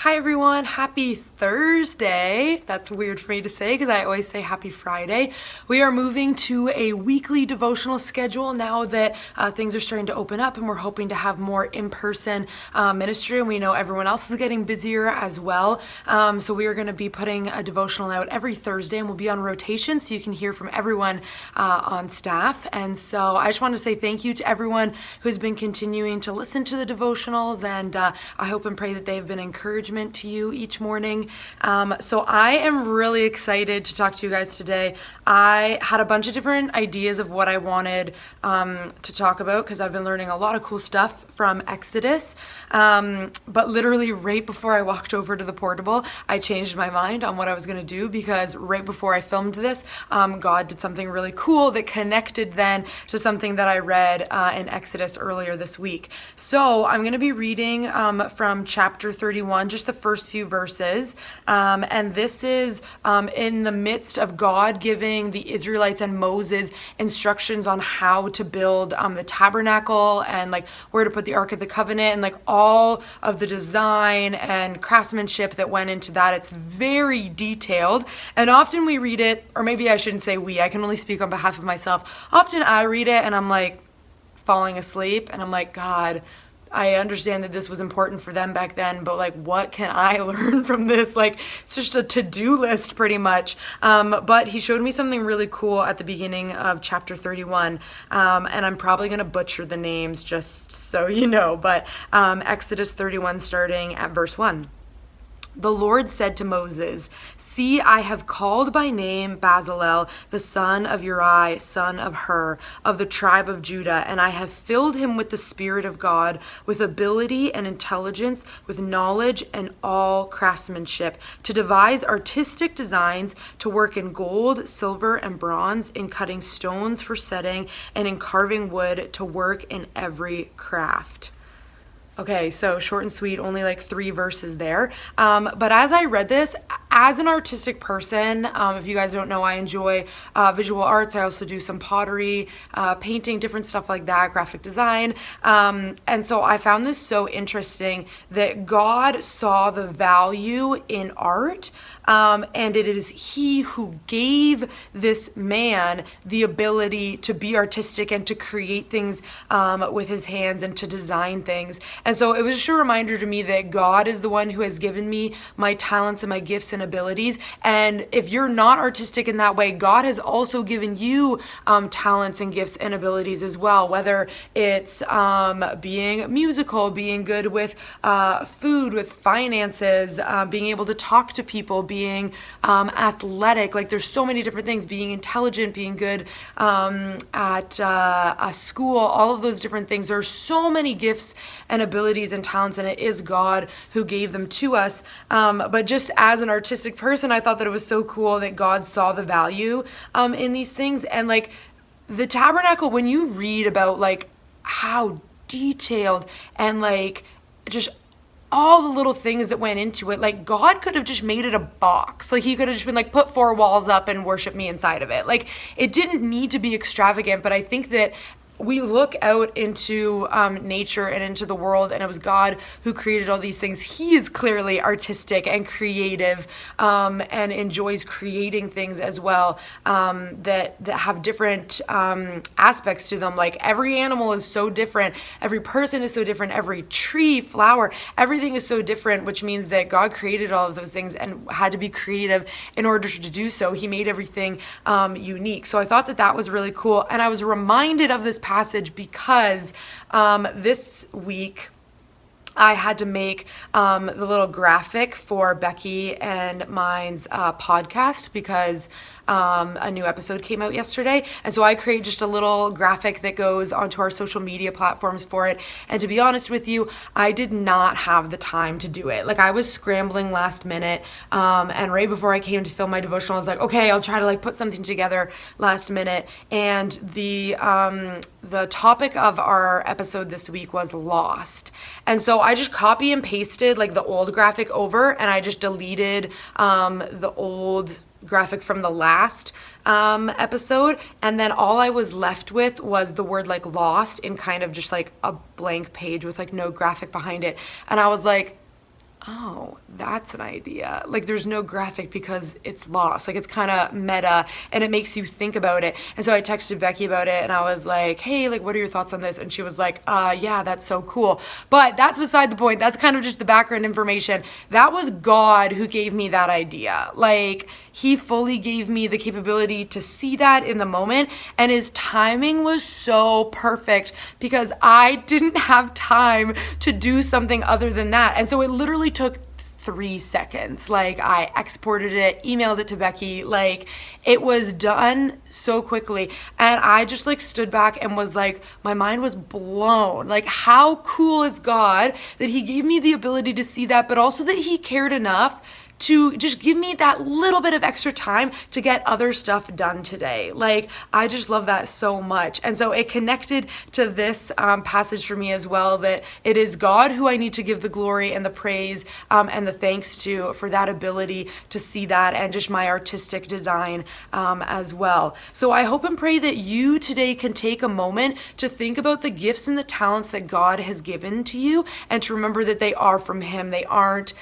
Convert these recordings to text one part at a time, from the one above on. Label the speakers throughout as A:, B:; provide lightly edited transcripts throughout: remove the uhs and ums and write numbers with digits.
A: Hi everyone, happy Thursday. That's weird for me to say because I always say happy Friday. We are moving to a weekly devotional schedule now that things are starting to open up, and we're hoping to have more in-person ministry, and we know everyone else is getting busier as well. So we are going to be putting a devotional out every Thursday, and we'll be on rotation so you can hear from everyone on staff. And so I just want to say thank you to everyone who's been continuing to listen to the devotionals, and I hope and pray that they've been encouragement to you each morning. So I am really excited to talk to you guys today. I had a bunch of different ideas of what I wanted to talk about because I've been learning a lot of cool stuff from Exodus. But literally right before I walked over to the portable, I changed my mind on what I was going to do because right before I filmed this, God did something really cool that connected then to something that I read in Exodus earlier this week. So I'm going to be reading from chapter 31, just the first few verses. And this is in the midst of God giving the Israelites and Moses instructions on how to build the tabernacle and like where to put the Ark of the Covenant and like all of the design and craftsmanship that went into that. It's very detailed. And often we read it, or maybe I shouldn't say we, I can only speak on behalf of myself. Often I read it and I'm like falling asleep and I'm like, God, I understand that this was important for them back then, but like, what can I learn from this? Like, it's just a to-do list pretty much. But he showed me something really cool at the beginning of chapter 31. And I'm probably going to butcher the names just so you know, but Exodus 31 starting at verse 1. The Lord said to Moses, "See, I have called by name Bezalel, the son of Uri, son of Hur, of the tribe of Judah, and I have filled him with the Spirit of God, with ability and intelligence, with knowledge and all craftsmanship, to devise artistic designs, to work in gold, silver, and bronze, in cutting stones for setting, and in carving wood, to work in every craft." Okay, so short and sweet, only like 3 verses there. But as I read this, as an artistic person, if you guys don't know, I enjoy visual arts. I also do some pottery, painting, different stuff like that, graphic design. And so I found this so interesting that God saw the value in art. And it is he who gave this man the ability to be artistic and to create things with his hands and to design things. And so it was just a reminder to me that God is the one who has given me my talents and my gifts and abilities. And if you're not artistic in that way, God has also given you talents and gifts and abilities as well, whether it's being musical, being good with food, with finances, being able to talk to people, being athletic. Like there's so many different things, being intelligent, being good at a school, all of those different things. There are so many gifts and abilities and talents, and it is God who gave them to us. But just as an artistic person, I thought that it was so cool that God saw the value in these things. And like the tabernacle, when you read about like how detailed and like just all the little things that went into it, like God could have just made it a box. Like he could have just been like, put 4 walls up and worship me inside of it. Like it didn't need to be extravagant, but I think that we look out into nature and into the world, and it was God who created all these things. He is clearly artistic and creative and enjoys creating things as well that have different aspects to them. Like every animal is so different. Every person is so different. Every tree, flower, everything is so different, which means that God created all of those things and had to be creative in order to do so. He made everything unique. So I thought that that was really cool. And I was reminded of this passage because this week I had to make the little graphic for Becky and mine's podcast because a new episode came out yesterday. And so I create just a little graphic that goes onto our social media platforms for it. And to be honest with you, I did not have the time to do it. Like I was scrambling last minute. And right before I came to film my devotional, I was like, okay, I'll try to like put something together last minute. And the topic of our episode this week was lost. And so I just copy and pasted like the old graphic over, and I just deleted the old graphic from the last episode, and then all I was left with was the word like lost in kind of just like a blank page with like no graphic behind it. And I was like, oh, that's an idea. Like there's no graphic because it's lost. Like it's kind of meta and it makes you think about it. And so I texted Becky about it and I was like, hey, like what are your thoughts on this? And she was like, yeah, that's so cool. But that's beside the point. That's kind of just the background information. That was God who gave me that idea. Like he fully gave me the capability to see that in the moment. And his timing was so perfect because I didn't have time to do something other than that. And so it literally took 3 seconds. Like I exported it, emailed it to Becky, like it was done so quickly. And I just like stood back and was like, my mind was blown. Like how cool is God that he gave me the ability to see that, but also that he cared enough to just give me that little bit of extra time to get other stuff done today. Like, I just love that so much. And so it connected to this passage for me as well, that it is God who I need to give the glory and the praise and the thanks to for that ability to see that and just my artistic design as well. So I hope and pray that you today can take a moment to think about the gifts and the talents that God has given to you and to remember that they are from him. They aren't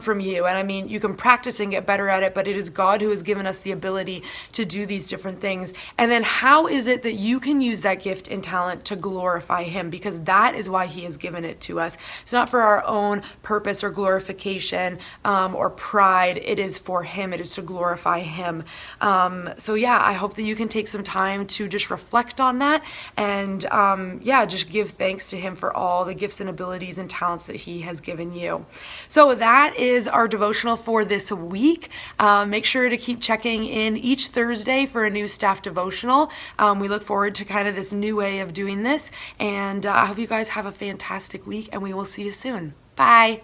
A: from you. And I mean, you can practice and get better at it, but it is God who has given us the ability to do these different things. And then how is it that you can use that gift and talent to glorify him? Because that is why he has given it to us. It's not for our own purpose or glorification or pride. It is for him. It is to glorify him. So yeah, I hope that you can take some time to just reflect on that and just give thanks to him for all the gifts and abilities and talents that he has given you. So that is our devotional for this week. Make sure to keep checking in each Thursday for a new staff devotional. We look forward to kind of this new way of doing this, and I hope you guys have a fantastic week, and we will see you soon. Bye.